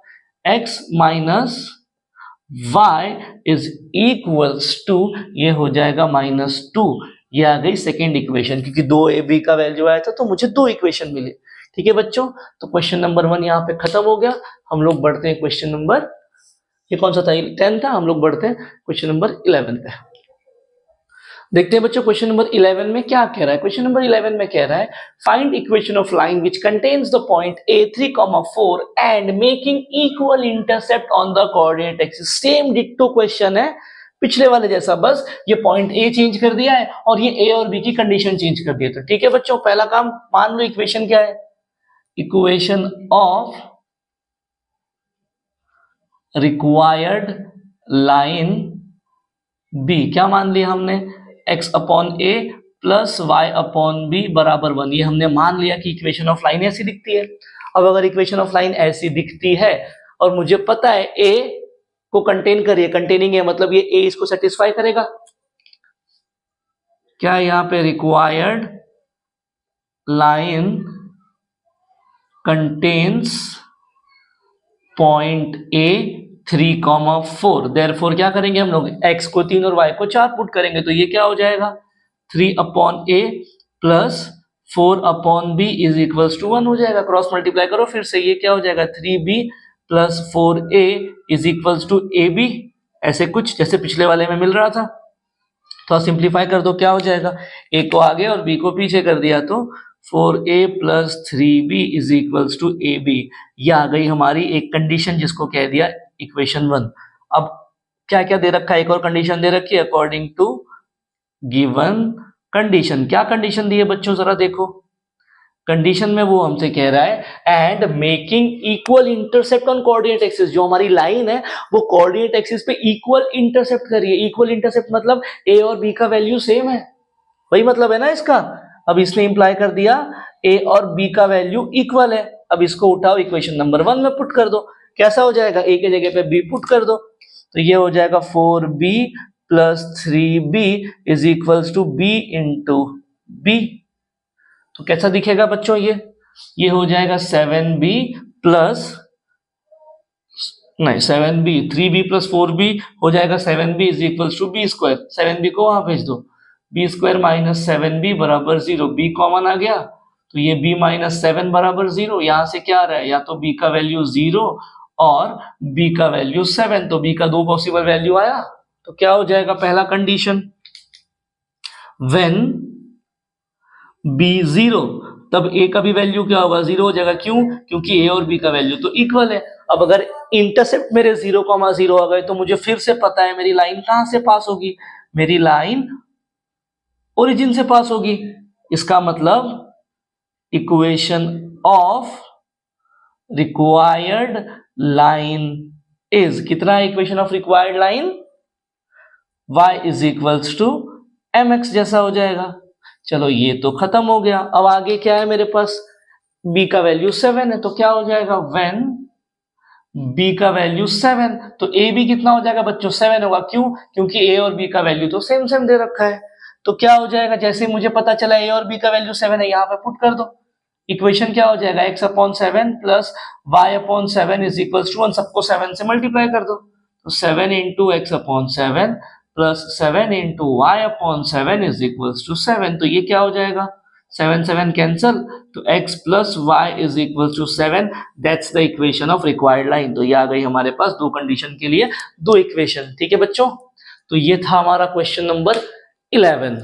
x minus y is equals to ये हो जाएगा -2। ये आ गई सेकेंड इक्वेशन, क्योंकि 2ab का वैल्यू आया था तो मुझे 2 इक्वेशन मिले। ठीक है बच्चों, तो क्वेश्चन नंबर 1 यहाँ पे खत्म हो गया। हम लोग बढ़ते हैं क्वेश्चन नंबर, ये कौन सा था, 10 था, हम लोग बढ़ते हैं क्वेश्चन नंबर 11 पे। देखते हैं बच्चों क्वेश्चन नंबर 11 में क्या कह रहा है। क्वेश्चन नंबर 11 में कह रहा है find equation of line which contains the point a3, 4 and making equal intercept on the coordinate axis. Same डिक्टो क्वेश्चन है पिछले वाले जैसा, बस ये पॉइंट a चेंज कर दिया है और ये a और b की कंडीशन चेंज कर दी है। तो ठीक है बच्चों, पहला काम मान लो इक्वेशन क्या है, equation of required line b क्या मान लिया हमने, x upon a plus Y upon B बराबर 1। ये हमने मान लिया कि इक्वेशन ऑफ लाइन ऐसी दिखती है। अब अगर इक्वेशन ऑफ लाइन ऐसी दिखती है और मुझे पता है a को कंटेन करिए, कंटेनिंग है मतलब ये a इसको सेटिस्फाई करेगा। क्या यहाँ पे required line contains point a 3, 4, therefore क्या करेंगे हम लोग, x को 3 और y को 4 पुट करेंगे, तो ये क्या हो जाएगा 3 upon a plus 4 upon b is equals to 1 हो जाएगा। क्रॉस मल्टीप्लाई करो फिर से, ये क्या हो जाएगा 3b plus 4a is equals to ab, ऐसे कुछ जैसे पिछले वाले में मिल रहा था। तो सिंप्लीफाई कर दो, क्या हो जाएगा, a को आगे और b को पीछे कर दिया तो 4a plus 3b is equals to ab। ये आ गई हमारी एक कंडीशन जिसको कह दिया इक्वेशन 1। अब क्या क्या दे रखा है, एक और कंडीशन दे रखी है, अकॉर्डिंग टू गिवन कंडीशन। क्या कंडीशन दी है बच्चों, जरा देखो कंडीशन में वो हमसे कह रहा है and making equal intercept on coordinate axis. जो हमारी लाइन है वो कोऑर्डिनेट एक्सिस पे इक्वल इंटरसेप्ट करिए। इक्वल इंटरसेप्ट मतलब a और b का वैल्यू सेम है, वही मतलब है ना इसका। अब इसने इंप्लाई कर दिया a और b का वैल्यू इक्वल है। अब इसको उठाओ इक्वेशन नंबर 1 में पुट कर दो, कैसा हो जाएगा, a के जगह पे b पुट कर दो, तो ये हो जाएगा 4b plus 3b is equals to b into b। तो कैसा दिखेगा बच्चों, ये हो जाएगा 7b plus 3b plus 4b हो जाएगा 7b is equals to b square. 7b को वहां भेज दो, b स्क्वायर माइनस 7b बराबर 0, b कॉमन आ गया तो ये b माइनस 7 बराबर 0। यहां से क्या आ रहा है, या तो b का वैल्यू 0 और b का वैल्यू 7, तो b का 2 पॉसिबल वैल्यू आया। तो क्या हो जाएगा पहला कंडीशन, व्हेन b 0 तब a का भी वैल्यू क्या होगा, 0 हो जाएगा। क्यों, क्योंकि a और b का वैल्यू तो इक्वल है। अब अगर इंटरसेप्ट मेरे 0,0 आ गए तो मुझे फिर से पता है मेरी लाइन कहां से पास होगी, मेरी लाइन ओरिजिन से पास होगी। इसका मतलब equation of required line is कितना है, equation of required line y is equals to mx जैसा हो जाएगा। चलो ये तो खत्म हो गया। अब आगे क्या है मेरे पास, b का वैल्यू 7 है, तो क्या हो जाएगा व्हेन b का वैल्यू 7, तो a भी कितना हो जाएगा बच्चों 7 होगा। क्यों, क्योंकि a और b का वैल्यू तो सेम सेम दे रखा है। तो क्या हो जाएगा, जैसे मुझे पता चला a और b का वैल्यू 7 है, यहाँ पे पुट कर दो। इक्वेशन क्या हो जाएगा, x upon 7 plus y upon 7 is equal to 1। सबको 7 से मल्टीप्लाई कर दो, तो 7 into x upon 7 plus 7 into y upon 7 is equal to 7। तो ये क्या हो जाएगा, 7 कैंसल, तो x plus y is equal to 7। That's the equation of required line. तो ये आ गई हमारे पास दो कंडीशन के लिए दो इक्वेशन। ठीक है बच्चों, तो ये था हमारा क्वेश्चन नंबर 11।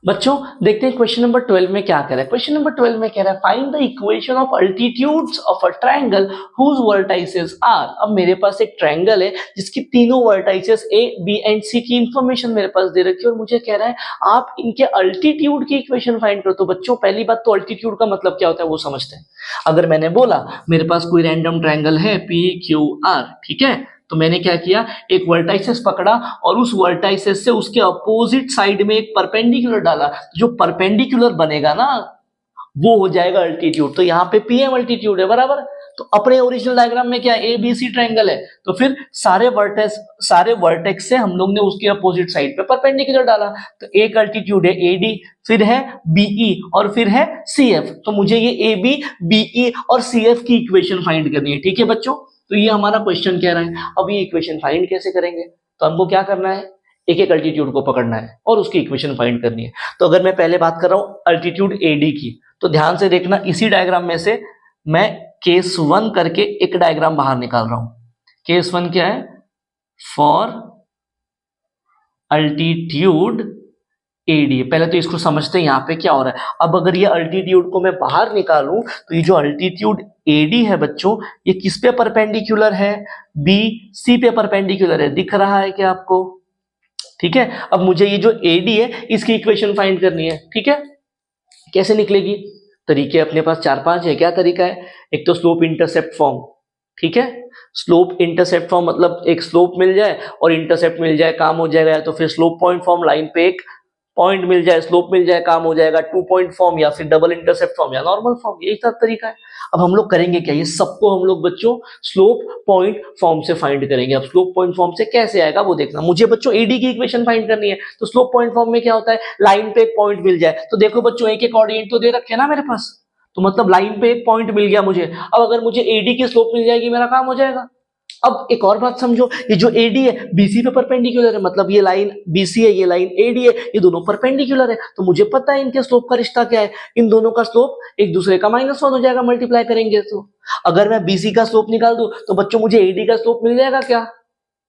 बच्चों देखते हैं क्वेश्चन नंबर 12 में क्या कह रहा है। क्वेश्चन नंबर 12 में कह रहा है find the equation of altitudes of a triangle whose vertices are. अब मेरे पास एक ट्रायंगल है जिसकी तीनों vertices A B and C की इंफॉर्मेशन मेरे पास दे रखी है और मुझे कह रहा है आप इनके अल्टीट्यूड की इक्वेशन फाइंड करो। तो बच्चों पहली बात तो अल्टीट्यूड का मतलब क्या होता है वो समझते हैं। अगर मैंने बोला मेरे पास कोई रैंडम ट्रायंगल है पी क्यू आर, ठीक है, तो मैंने क्या किया, एक वर्टाइसेस पकड़ा और उस वर्टाइसेस से उसके अपोजिट साइड में एक परपेंडिकुलर डाला। जो परपेंडिकुलर बनेगा ना वो हो जाएगा अल्टीट्यूड। तो यहाँ पे पीएम अल्टीट्यूड है, बराबर। तो अपने ओरिजिनल डायग्राम में क्या ए बी सी ट्रायंगल है, तो फिर सारे वर्टेक्स से हम लोग ने उसके अपोजिट साइड पे परपेंडिकुलर डाला। तो एक अल्टीट्यूड है एडी, फिर है बीई और फिर है सीएफ। तो मुझे ये ए बी बीई और सीएफ की इक्वेशन फाइंड करनी है, ठीक है बच्चों। तो ये हमारा क्वेश्चन कह रहा है। अब ये इक्वेशन फाइंड कैसे करेंगे, तो हमको क्या करना है, एक एक अल्टीट्यूड को पकड़ना है और उसकी इक्वेशन फाइंड करनी है। तो अगर मैं पहले बात कर रहा हूं अल्टीट्यूड एडी की, तो ध्यान से देखना, इसी डायग्राम में से मैं केस 1 करके एक डायग्राम बाहर निकाल रहा हूं। केस 1 क्या है, फॉर अल्टीट्यूड एडी। पहले तो इसको समझते हैं यहाँ पे क्या हो रहा है। अब अगर ये अल्टीट्यूड को मैं बाहर निकालूं तो ये जो अल्टीट्यूड एडी है बच्चों, ये किस पे परपेंडिकुलर है, बी सी पे परपेंडिकुलर है, दिख रहा है क्या आपको, ठीक है। अब मुझे ये जो एडी है इसकी इक्वेशन फाइंड करनी है, ठीक है। कैसे निकलेगी, तरीके अपने पास 4-5 है। क्या तरीका है, एक तो स्लोप इंटरसेप्ट फॉर्म, ठीक है। स्लोप इंटरसेप्ट फॉर्म मतलब एक स्लोप मिल जाए और इंटरसेप्ट मिल जाए, काम हो जाएगा। या तो फिर स्लोप पॉइंट फॉर्म, लाइन पे एक पॉइंट मिल जाए, स्लोप मिल जाए, काम हो जाएगा। 2 पॉइंट फॉर्म या फिर डबल इंटरसेप्ट फॉर्म या नॉर्मल फॉर्म, यही सब तरीका है। अब हम लोग करेंगे क्या, ये सबको हम लोग बच्चों स्लोप पॉइंट फॉर्म से फाइंड करेंगे। अब स्लोप पॉइंट फॉर्म से कैसे आएगा वो देखना। मुझे बच्चों एडी की इक्वेशन फाइंड करनी है, तो स्लोप पॉइंट फॉर्म में क्या होता है, लाइन पे एक पॉइंट मिल जाए। तो देखो बच्चों एक एक कोऑर्डिनेट तो दे रखे हैं ना मेरे पास, तो मतलब लाइन पे एक पॉइंट मिल गया मुझे। अब अगर मुझे एडी की स्लोप मिल जाएगी मेरा काम हो जाएगा। अब एक और बात समझो, ये जो एडी है बीसी पे परपेंडिकुलर है, मतलब ये लाइन बीसी है, ये लाइन एडी है, ये दोनों परपेंडिकुलर है। तो मुझे पता है इनके स्लोप का रिश्ता क्या है, इन दोनों का स्लोप एक दूसरे का -1 हो जाएगा मल्टीप्लाई करेंगे। तो अगर मैं बीसी का स्लोप निकाल दूं तो बच्चों मुझे एडी का स्लोप मिल जाएगा क्या,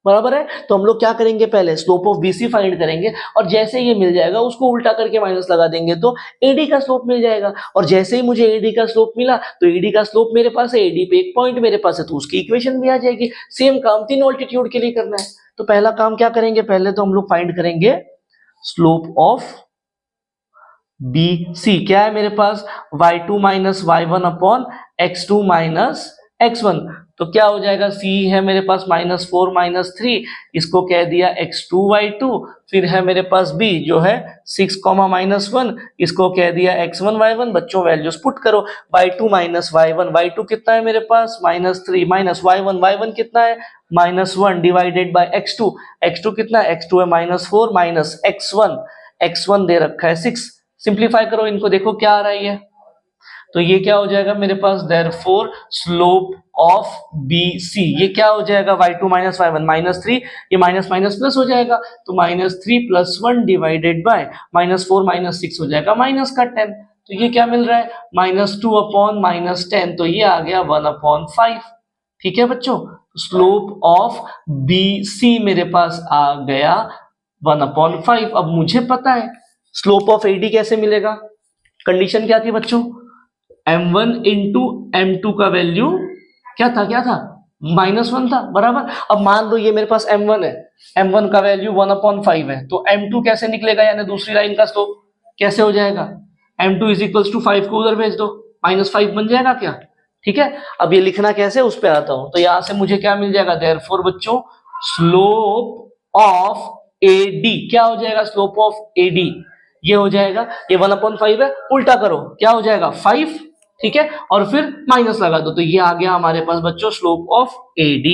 बराबर है। तो हम लोग क्या करेंगे, पहले स्लोप ऑफ बीसी फाइंड करेंगे और जैसे ये मिल जाएगा उसको उल्टा करके माइनस लगा देंगे तो एडी का स्लोप मिल जाएगा। और जैसे ही मुझे एडी का स्लोप मिला तो एडी का स्लोप मेरे पास है, एडी पे एक पॉइंट मेरे पास है, तो उसकी इक्वेशन भी आ जाएगी। सेम काम तीनों अल्टीट्यूड के लिए करना है। तो पहला काम क्या करेंगे, पहले तो हम लोग फाइंड करेंगे स्लोप ऑफ बी सी। क्या है मेरे पास, y2 minus y1 upon x2 minus x1। तो क्या हो जाएगा, c है मेरे पास -4 -3, इसको कह दिया x2 y2। फिर है मेरे पास b जो है 6, -1, इसको कह दिया x1 y1। बच्चों वैल्यूज पुट करो, y2 माइनस y1, y2 कितना है मेरे पास -3, माइनस y1, y1 कितना है -1 डिवाइडेड बाय x2, x2 कितना है, x2 है -4 माइनस x1, x1 दे रखा है 6। सिंप्लीफाई करो इनको, देखो क्या आ रहा है ये। तो ये क्या हो जाएगा मेरे पास, देयरफॉर स्लोप ऑफ BC, ये क्या हो जाएगा, y2 माइनस y1 -3, ये माइनस माइनस प्लस हो जाएगा, तो -3 + 1 डिवाइडेड बाय -4 -6 हो जाएगा -10। तो ये क्या मिल रहा है, -2 अपॉन -10, तो ये आ गया 1/5। ठीक है बच्चों, स्लोप ऑफ BC मेरे पास आ गया 1/5। अब मुझे पता है स्लोप ऑफ AD कैसे मिलेगा। कंडीशन क्या थी बच्चों, m1 इंटू m2 का वैल्यू क्या था -1 था, बराबर। अब मान लो ये मेरे पास m1 है, m1 का वैल्यू 1/5 है, तो m2 कैसे निकलेगा, यानी दूसरी लाइन का स्लोप कैसे हो जाएगा, m2 = 5 को उधर भेज दो, -5 बन जाएगा क्या। ठीक है, अब ये लिखना कैसे उस पे आता हूं। तो यहां से मुझे क्या मिल जाएगा, देयरफॉर बच्चों स्लोप ऑफ AD क्या हो जाएगा, स्लोप ऑफ AD ये हो जाएगा, ये 1/5 है, उल्टा करो क्या हो जाएगा 5, ठीक है, और फिर माइनस लगा दो, तो ये आ गया हमारे पास बच्चों स्लोप ऑफ AD।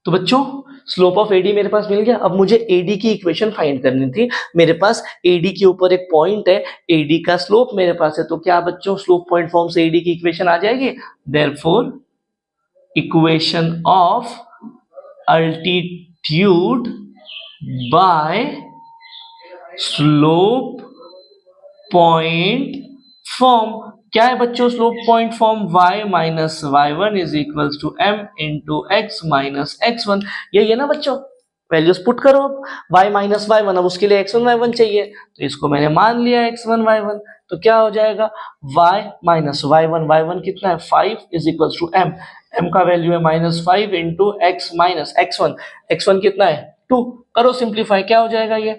तो बच्चों स्लोप ऑफ AD मेरे पास मिल गया। अब मुझे AD की इक्वेशन फाइंड करनी थी। मेरे पास AD के ऊपर एक पॉइंट है, AD का स्लोप मेरे पास है, तो क्या बच्चों स्लोप पॉइंट फॉर्म से AD की इक्वेशन आ जाएगी। Therefore equation of altitude by slope point form क्या है बच्चों, slope point form y minus y1 = m × x minus x1, यही है ना बच्चों। वैल्यूज पुट करो अब, y माइनस वाई वन, अब उसके लिए x1 y1 चाहिए, तो इसको मैंने मान लिया x1 y1, तो क्या हो जाएगा y माइनस y1 कितना है 5 इज इक्वल टू m का वैल्यू है -5 इंटू x माइनस x1 कितना है 2, करो सिंप्लीफाई, क्या हो जाएगा ये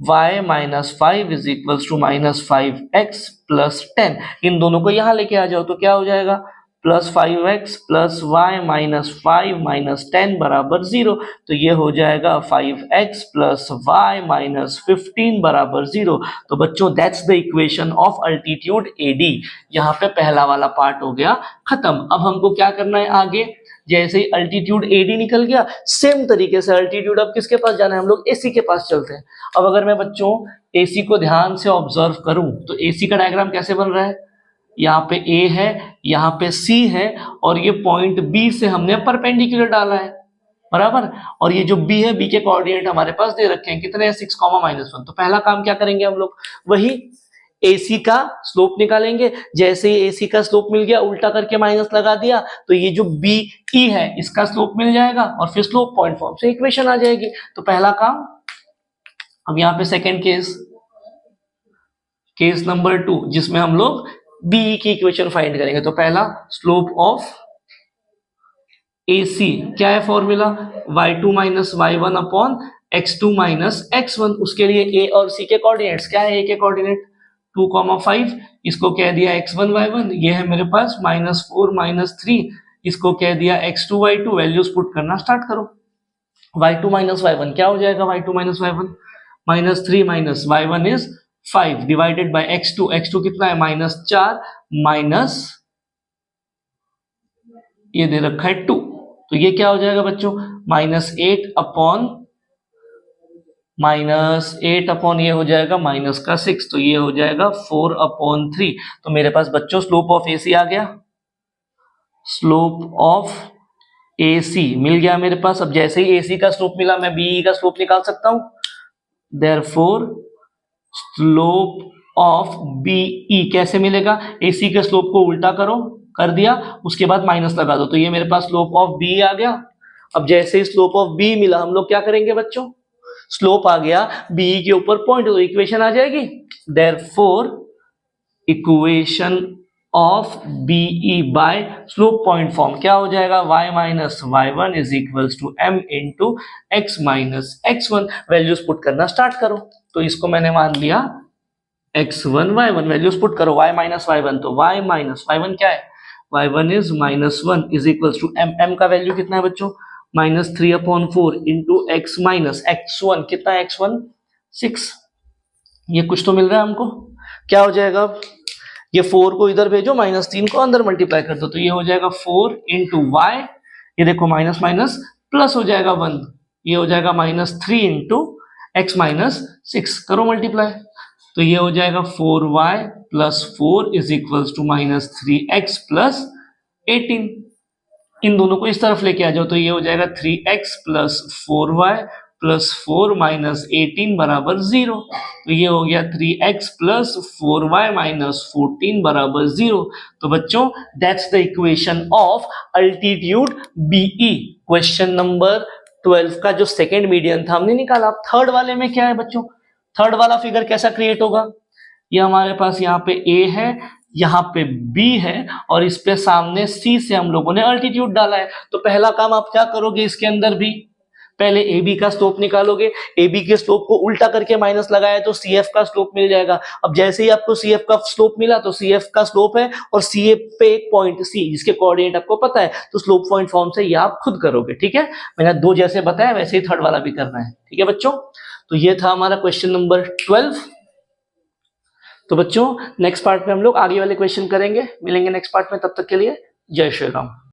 y minus 5 is equal to -5x plus 10, इन दोनों को यहाँ लेके आ जाओ तो क्या हो जाएगा plus 5x plus y minus 5 minus 10 बराबर 0, तो ये हो जाएगा 5x प्लस वाई माइनस 15 बराबर 0। तो बच्चों that's the equation of altitude AD। यहाँ पे पहला वाला पार्ट हो गया खत्म। अब हमको क्या करना है आगे, जैसे ही अल्टीट्यूड AD निकल गया, सेम तरीके से अल्टीट्यूड अब किसके पास जाना है, हम लोग AC के पास चलते हैं। अब अगर मैं बच्चों AC को ध्यान से ऑब्जर्व करूं तो AC का डायग्राम कैसे बन रहा है, यहाँ पे A है, यहाँ पे C है, और ये पॉइंट B से हमने परपेंडिकुलर डाला है, बराबर। और ये जो B है, B के कोऑर्डिनेट हमारे पास दे रखे हैं, कितने हैं 6, -1। तो पहला काम क्या करेंगे हम लोग, वही AC का स्लोप निकालेंगे। जैसे ही AC का स्लोप मिल गया, उल्टा करके माइनस लगा दिया, तो ये जो BE है इसका स्लोप मिल जाएगा, और फिर स्लोप पॉइंट फॉर्म से इक्वेशन आ जाएगी। तो पहला काम। अब यहाँ पे सेकेंड केस नंबर 2, जिसमें हम लोग BE की इक्वेशन फाइंड करेंगे। तो पहला स्लोप ऑफ AC क्या है formula, y2 minus y1 upon x2 minus x1। उसके लिए A और C के कोऑर्डिनेट्स क्या है, A के कोऑर्डिनेट 2,5, इसको कह दिया x1 y1, ये है मेरे पास -4 -3, इसको कह दिया x2 y2। वैल्यूज पुट करना स्टार्ट करो। y2 माइनस y1 क्या हो जाएगा, y2 minus y1 -3 minus y1 is 5 divided by x2 कितना है -4 माइनस ये दे रखा है 2, तो ये क्या हो जाएगा बच्चों -8 अपॉन ये हो जाएगा -6, तो ये हो जाएगा 4/3। तो मेरे पास बच्चों स्लोप ऑफ AC आ गया, स्लोप ऑफ AC मिल गया मेरे पास। अब जैसे ही AC का स्लोप मिला, मैं BE का स्लोप निकाल सकता हूं। देयरफॉर स्लोप ऑफ BE कैसे मिलेगा, AC के स्लोप को उल्टा करो, कर दिया, उसके बाद माइनस लगा दो, तो ये मेरे पास स्लोप ऑफ BE आ गया। अब जैसे ही स्लोप ऑफ BE मिला, हम लोग क्या करेंगे बच्चों, स्लोप आ गया BE के ऊपर पॉइंट, तो इक्वेशन आ जाएगी। Therefore equation of BE by slope point form क्या हो जाएगा, y minus y1 is equals to m into x minus x1। Values put करना स्टार्ट करो, तो इसको मैंने मान लिया x1 y1, वैल्यूज पुट करो y माइनस y1, तो y माइनस y1 क्या है, y1 is -1 is equals to m का वैल्यू कितना है बच्चों -3/4 इंटू x माइनस x1, कितना है x1 6, ये कुछ तो मिल रहा है हमको। क्या हो जाएगा, ये 4 को इधर भेजो, -3 को अंदर मल्टीप्लाई कर दो, तो ये हो जाएगा 4 इंटू y, ये देखो माइनस माइनस प्लस हो जाएगा 1, ये हो जाएगा -3 इंटू x माइनस 6, करो मल्टीप्लाई, तो ये हो जाएगा 4y plus 4 is equals to -3x plus 18। इन दोनों को इस तरफ लेके आ जाओ, तो ये हो जाएगा 3x plus 4y plus 4 minus 18 बराबर 0, तो ये हो गया 3x प्लस 4y माइनस 14 बराबर 0। तो बच्चों that's the equation of altitude BE। Question number 12 का जो सेकेंड मीडियन था हमने निकाला। थर्ड वाले में क्या है बच्चों, थर्ड वाला फिगर कैसा क्रिएट होगा, ये हमारे पास यहाँ पे A है, यहाँ पे B है, और इस पे सामने C से हम लोगों ने अल्टीट्यूड डाला है। तो पहला काम आप क्या करोगे, इसके अंदर भी पहले AB का स्लोप निकालोगे, AB के स्लोप को उल्टा करके माइनस लगाया तो CF का स्लोप मिल जाएगा। अब जैसे ही आपको CF का स्लोप मिला, तो CF का स्लोप है और CA पे एक पॉइंट C जिसके कोऑर्डिनेट आपको पता है, तो स्लोप पॉइंट फॉर्म से ये आप खुद करोगे, ठीक है। मैंने दो जैसे बताया वैसे ही थर्ड वाला भी करना है, ठीक है बच्चों। तो ये था हमारा क्वेश्चन नंबर 12। तो बच्चों नेक्स्ट पार्ट में हम लोग आगे वाले क्वेश्चन करेंगे, मिलेंगे नेक्स्ट पार्ट में, तब तक के लिए जय श्री राम।